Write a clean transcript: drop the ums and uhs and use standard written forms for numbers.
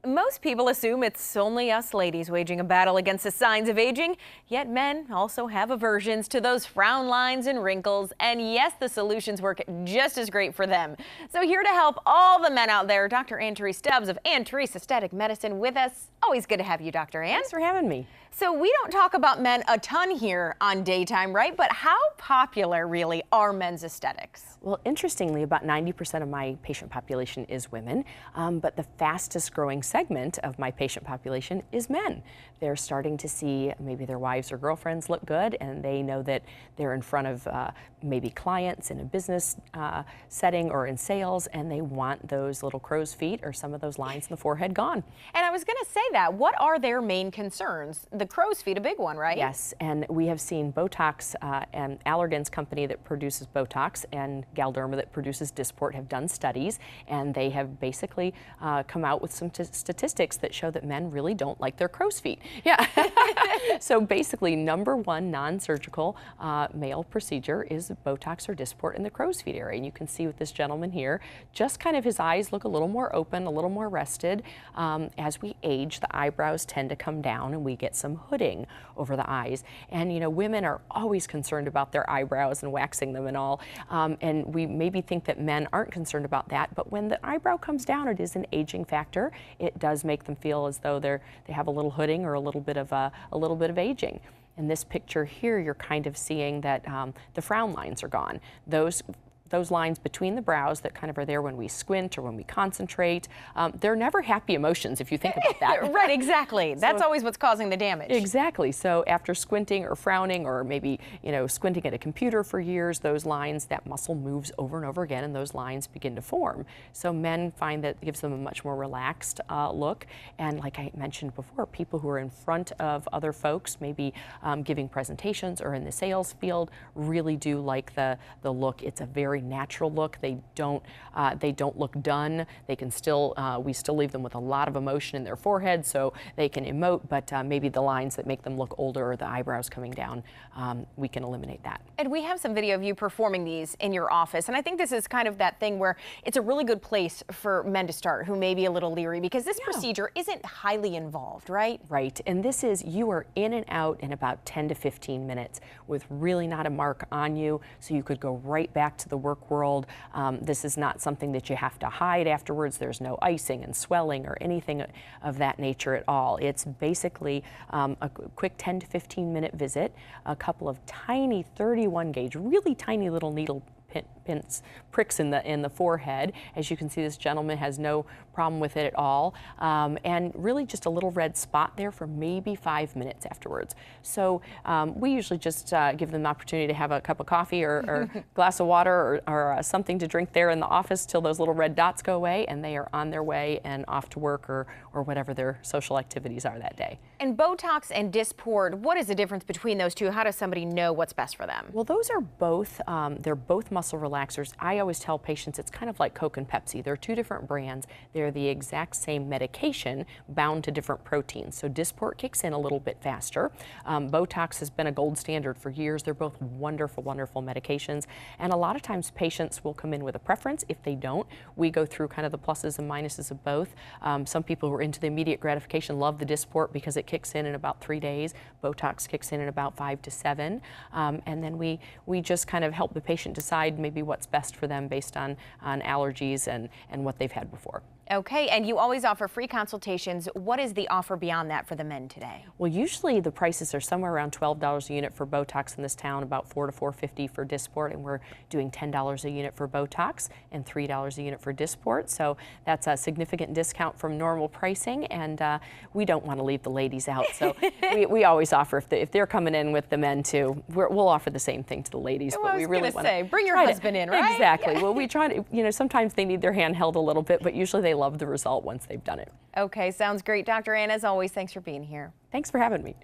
Most people assume it's only us ladies waging a battle against the signs of aging, yet men also have aversions to those frown lines and wrinkles, and yes, the solutions work just as great for them. So here to help all the men out there, Dr. Ann-Therese Stubbs of Ann-Therese Aesthetic Medicine with us. Always good to have you, Dr. Ann. Thanks for having me. So we don't talk about men a ton here on Daytime, right? But how popular really are men's aesthetics? Well, interestingly, about 90% of my patient population is women, but the fastest growing segment of my patient population is men. They're starting to see maybe their wives or girlfriends look good, and they know that they're in front of maybe clients in a business setting or in sales, and they want those little crow's feet or some of those lines in the forehead gone. And I was going to say that. What are their main concerns? The crow's feet, a big one, right? Yes, and we have seen Botox and Allergan's company that produces Botox and Galderma that produces Dysport have done studies, and they have basically come out with some statistics that show that men really don't like their crow's feet. Yeah. So basically, number one non-surgical male procedure is Botox or Dysport in the crow's feet area. And you can see with this gentleman here, just kind of his eyes look a little more open, a little more rested. As we age, the eyebrows tend to come down and we get some hooding over the eyes. And you know, women are always concerned about their eyebrows and waxing them and all. And we maybe think that men aren't concerned about that, but when the eyebrow comes down, it is an aging factor. It does make them feel as though they have a little hooding or a little bit of aging. In this picture here, you're kind of seeing that the frown lines are gone. Those lines between the brows that kind of are there when we squint or when we concentrate, they're never happy emotions if you think about that. Right, exactly. That's always what's causing the damage. Exactly. So after squinting or frowning or maybe, you know, squinting at a computer for years, those lines, that muscle moves over and over again and those lines begin to form. So men find that it gives them a much more relaxed look. And like I mentioned before, people who are in front of other folks, maybe giving presentations or in the sales field, really do like the look. It's a very natural look. They don't look done. They can still, we still leave them with a lot of emotion in their forehead, so they can emote, but maybe the lines that make them look older or the eyebrows coming down, we can eliminate that. And we have some video of you performing these in your office, and I think this is kind of that thing where it's a really good place for men to start who may be a little leery, because this procedure isn't highly involved, right? Right, and this is, you are in and out in about 10 to 15 minutes with really not a mark on you, so you could go right back to the work world. This is not something that you have to hide afterwards. There's no icing and swelling or anything of that nature at all. It's basically a quick 10 to 15 minute visit, a couple of tiny 31 gauge, really tiny little needle pricks in the forehead. As you can see, this gentleman has no problem with it at all, and really just a little red spot there for maybe 5 minutes afterwards. So we usually just give them the opportunity to have a cup of coffee or glass of water or something to drink there in the office till those little red dots go away, and they are on their way and off to work or whatever their social activities are that day. And Botox and Dysport, what is the difference between those two? How does somebody know what's best for them? Well, those are both, they're both muscle relaxers. I always tell patients it's kind of like Coke and Pepsi. They're two different brands. They're the exact same medication bound to different proteins. So Dysport kicks in a little bit faster. Botox has been a gold standard for years. They're both wonderful, wonderful medications. And a lot of times patients will come in with a preference. If they don't, we go through kind of the pluses and minuses of both. Some people who are into the immediate gratification love the Dysport because it kicks in about 3 days. Botox kicks in about 5 to 7. And then we just kind of help the patient decide maybe what's best for them based on allergies and what they've had before. Okay, and you always offer free consultations. What is the offer beyond that for the men today? Well, usually the prices are somewhere around $12 a unit for Botox in this town, about $4 to $4.50 for Dysport, and we're doing $10 a unit for Botox and $3 a unit for Dysport. So that's a significant discount from normal pricing, and we don't want to leave the ladies out. So we always offer, if they're coming in with the men too, we'll offer the same thing to the ladies. But we really want to say, bring your husband in, right? Exactly. Yeah. Well, we try to, you know, sometimes they need their hand held a little bit, but usually they love the result once they've done it. Okay, sounds great. Dr. Ann, as always, thanks for being here. Thanks for having me.